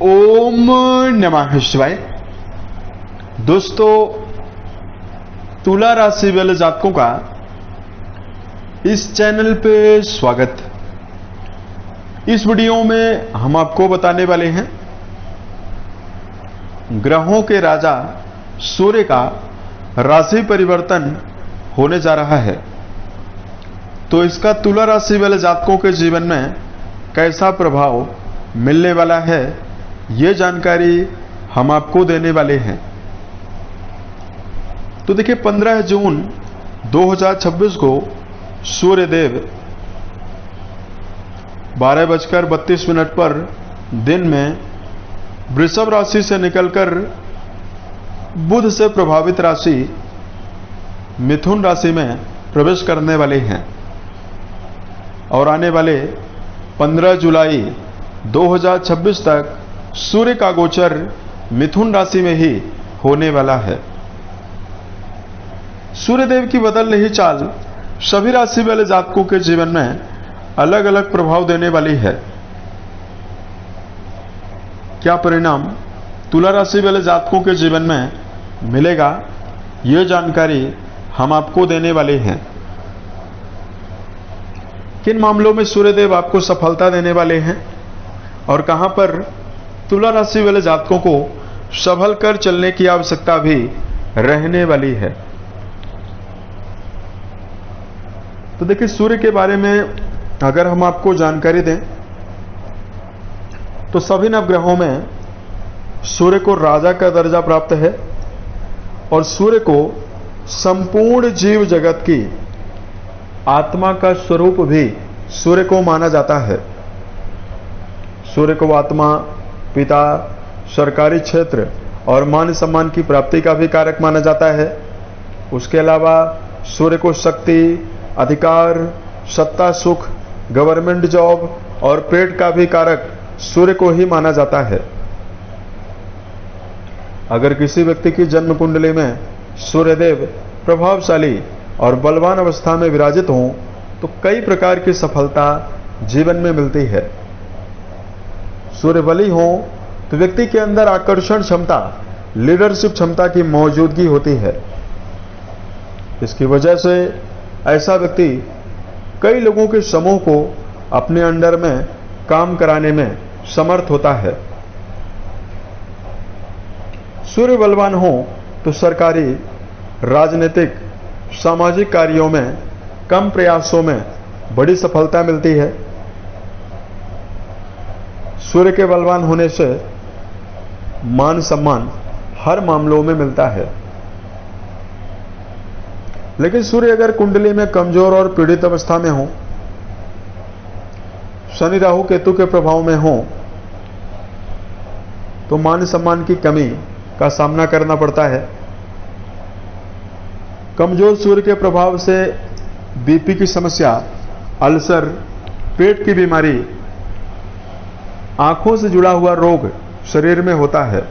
ओम नमः शिवाय। दोस्तों, तुला राशि वाले जातकों का इस चैनल पे स्वागत। इस वीडियो में हम आपको बताने वाले हैं ग्रहों के राजा सूर्य का राशि परिवर्तन होने जा रहा है, तो इसका तुला राशि वाले जातकों के जीवन में कैसा प्रभाव मिलने वाला है, ये जानकारी हम आपको देने वाले हैं। तो देखिए, 15 जून 2026 को सूर्य देव 12:32 पर दिन में वृषभ राशि से निकलकर बुध से प्रभावित राशि मिथुन राशि में प्रवेश करने वाले हैं और आने वाले 15 जुलाई 2026 तक सूर्य का गोचर मिथुन राशि में ही होने वाला है। सूर्यदेव की बदल रही चाल सभी राशि वाले जातकों के जीवन में अलग अलग प्रभाव देने वाली है। क्या परिणाम तुला राशि वाले जातकों के जीवन में मिलेगा, यह जानकारी हम आपको देने वाले हैं। किन मामलों में सूर्यदेव आपको सफलता देने वाले हैं और कहां पर तुला राशि वाले जातकों को संभल कर चलने की आवश्यकता भी रहने वाली है। तो देखिए, सूर्य के बारे में अगर हम आपको जानकारी दें तो सभी नवग्रहों में सूर्य को राजा का दर्जा प्राप्त है और सूर्य को संपूर्ण जीव जगत की आत्मा का स्वरूप भी सूर्य को माना जाता है। सूर्य को आत्मा, पिता, सरकारी क्षेत्र और मान सम्मान की प्राप्ति का भी कारक माना जाता है। उसके अलावा सूर्य को शक्ति, अधिकार, सत्ता, सुख, गवर्नमेंट जॉब और पेट का भी कारक सूर्य को ही माना जाता है। अगर किसी व्यक्ति की जन्म कुंडली में सूर्यदेव प्रभावशाली और बलवान अवस्था में विराजित हों तो कई प्रकार की सफलता जीवन में मिलती है। सूर्य बली हो तो व्यक्ति के अंदर आकर्षण क्षमता, लीडरशिप क्षमता की मौजूदगी होती है। इसकी वजह से ऐसा व्यक्ति कई लोगों के समूह को अपने अंडर में काम कराने में समर्थ होता है। सूर्य बलवान हो तो सरकारी, राजनीतिक, सामाजिक कार्यों में कम प्रयासों में बड़ी सफलता मिलती है। सूर्य के बलवान होने से मान सम्मान हर मामलों में मिलता है। लेकिन सूर्य अगर कुंडली में कमजोर और पीड़ित अवस्था में हो, शनि राहु केतु के प्रभाव में हो, तो मान सम्मान की कमी का सामना करना पड़ता है। कमजोर सूर्य के प्रभाव से बीपी की समस्या, अल्सर, पेट की बीमारी, आंखों से जुड़ा हुआ रोग शरीर में होता है।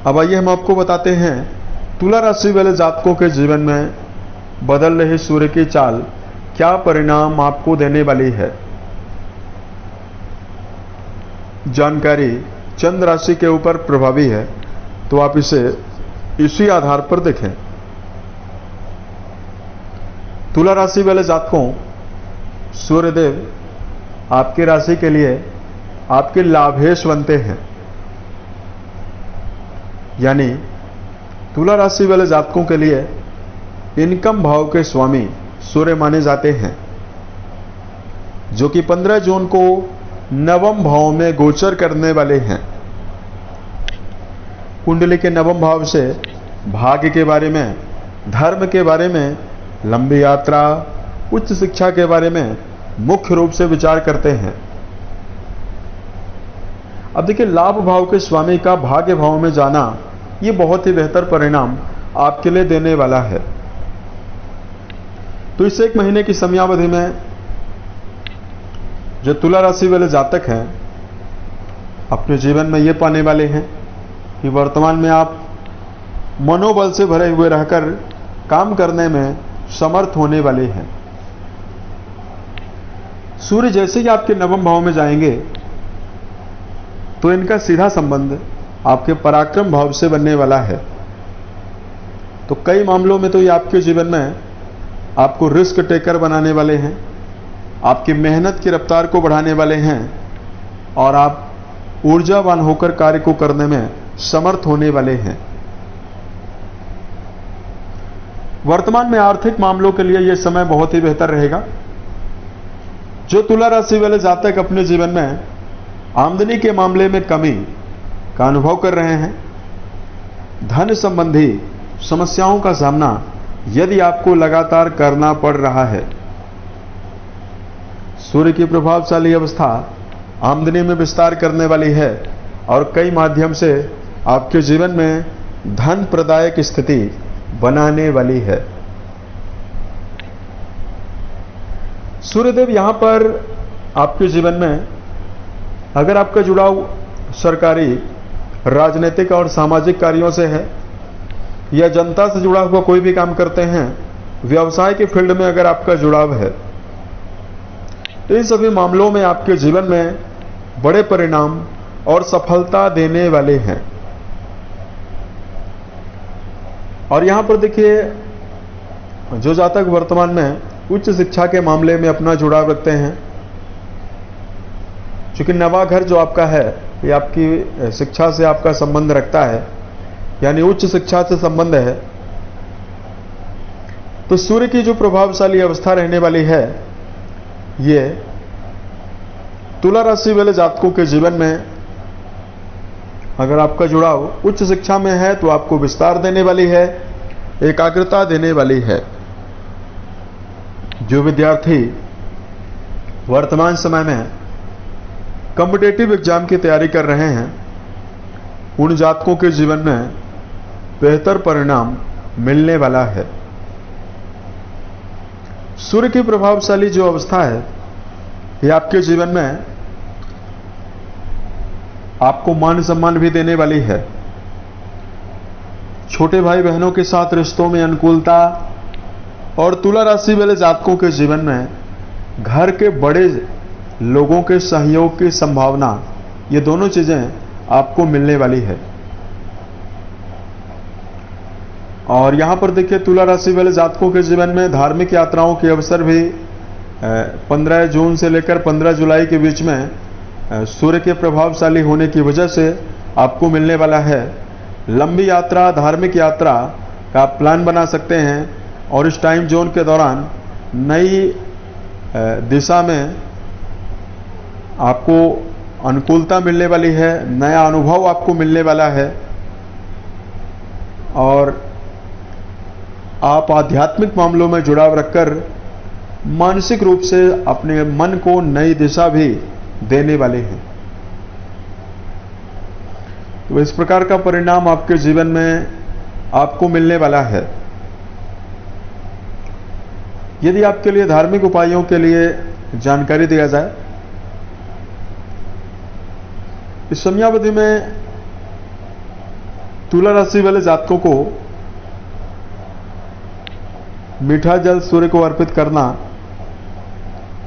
अब आइए हम आपको बताते हैं तुला राशि वाले जातकों के जीवन में बदल रही सूर्य की चाल क्या परिणाम आपको देने वाली है। जानकारी चंद्र राशि के ऊपर प्रभावी है, तो आप इसे इसी आधार पर देखें। तुला राशि वाले जातकों, सूर्यदेव आपकी राशि के लिए आपके लाभेश बनते हैं, यानी तुला राशि वाले जातकों के लिए इनकम भाव के स्वामी सूर्य माने जाते हैं, जो कि 15 जून को नवम भाव में गोचर करने वाले हैं। कुंडली के नवम भाव से भाग्य के बारे में, धर्म के बारे में, लंबी यात्रा, उच्च शिक्षा के बारे में मुख्य रूप से विचार करते हैं। अब देखिए, लाभ भाव के स्वामी का भाग्य भाव में जाना यह बहुत ही बेहतर परिणाम आपके लिए देने वाला है। तो इस एक महीने की समयावधि में जो तुला राशि वाले जातक हैं अपने जीवन में ये पाने वाले हैं कि वर्तमान में आप मनोबल से भरे हुए रहकर काम करने में समर्थ होने वाले हैं। सूर्य जैसे ही आपके नवम भाव में जाएंगे तो इनका सीधा संबंध आपके पराक्रम भाव से बनने वाला है। तो कई मामलों में तो ये आपके जीवन में आपको रिस्क टेकर बनाने वाले हैं, आपकी मेहनत की रफ्तार को बढ़ाने वाले हैं और आप ऊर्जावान होकर कार्य को करने में समर्थ होने वाले हैं। वर्तमान में आर्थिक मामलों के लिए यह समय बहुत ही बेहतर रहेगा। जो तुला राशि वाले जातक अपने जीवन में आमदनी के मामले में कमी का अनुभव कर रहे हैं, धन संबंधी समस्याओं का सामना यदि आपको लगातार करना पड़ रहा है, सूर्य की प्रभावशाली अवस्था आमदनी में विस्तार करने वाली है और कई माध्यम से आपके जीवन में धन प्रदायक स्थिति बनाने वाली है। सूर्यदेव यहां पर आपके जीवन में अगर आपका जुड़ाव सरकारी, राजनीतिक और सामाजिक कार्यों से है या जनता से जुड़ा हुआ कोई भी काम करते हैं, व्यवसाय के फील्ड में अगर आपका जुड़ाव है, तो इन सभी मामलों में आपके जीवन में बड़े परिणाम और सफलता देने वाले हैं। और यहां पर देखिए, जो जातक वर्तमान में उच्च शिक्षा के मामले में अपना जुड़ाव रखते हैं, चूंकि नवा घर जो आपका है ये आपकी शिक्षा से आपका संबंध रखता है, यानी उच्च शिक्षा से संबंध है, तो सूर्य की जो प्रभावशाली अवस्था रहने वाली है, ये तुला राशि वाले जातकों के जीवन में अगर आपका जुड़ाव उच्च शिक्षा में है तो आपको विस्तार देने वाली है, एकाग्रता देने वाली है। जो विद्यार्थी वर्तमान समय में कॉम्पिटिटिव एग्जाम की तैयारी कर रहे हैं, उन जातकों के जीवन में बेहतर परिणाम मिलने वाला है। सूर्य की प्रभावशाली जो अवस्था है, ये आपके जीवन में आपको मान सम्मान भी देने वाली है। छोटे भाई बहनों के साथ रिश्तों में अनुकूलता और तुला राशि वाले जातकों के जीवन में घर के बड़े लोगों के सहयोग की संभावना, ये दोनों चीजें आपको मिलने वाली है। और यहां पर देखिए, तुला राशि वाले जातकों के जीवन में धार्मिक यात्राओं के अवसर भी 15 जून से लेकर 15 जुलाई के बीच में सूर्य के प्रभावशाली होने की वजह से आपको मिलने वाला है। लंबी यात्रा, धार्मिक यात्रा का आप प्लान बना सकते हैं और इस टाइम जोन के दौरान नई दिशा में आपको अनुकूलता मिलने वाली है, नया अनुभव आपको मिलने वाला है और आप आध्यात्मिक मामलों में जुड़ाव रखकर मानसिक रूप से अपने मन को नई दिशा भी देने वाले हैं। तो इस प्रकार का परिणाम आपके जीवन में आपको मिलने वाला है। यदि आपके लिए धार्मिक उपायों के लिए जानकारी दिया जाए, इस समयावधि में तुला राशि वाले जातकों को मीठा जल सूर्य को अर्पित करना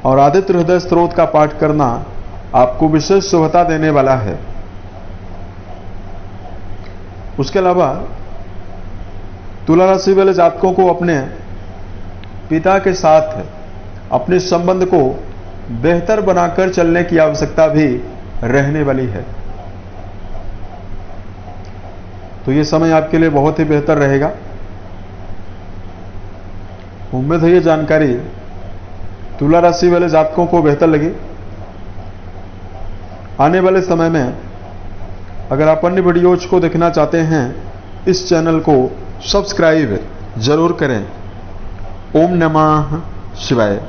और आदित्य हृदय स्त्रोत का पाठ करना आपको विशेष शुभता देने वाला है। उसके अलावा तुला राशि वाले जातकों को अपने पिता के साथ अपने संबंध को बेहतर बनाकर चलने की आवश्यकता भी रहने वाली है। तो यह समय आपके लिए बहुत ही बेहतर रहेगा। उम्मीद है ये जानकारी तुला राशि वाले जातकों को बेहतर लगी। आने वाले समय में अगर आप अन्य वीडियोज को देखना चाहते हैं, इस चैनल को सब्सक्राइब जरूर करें। ओम नमः शिवाय।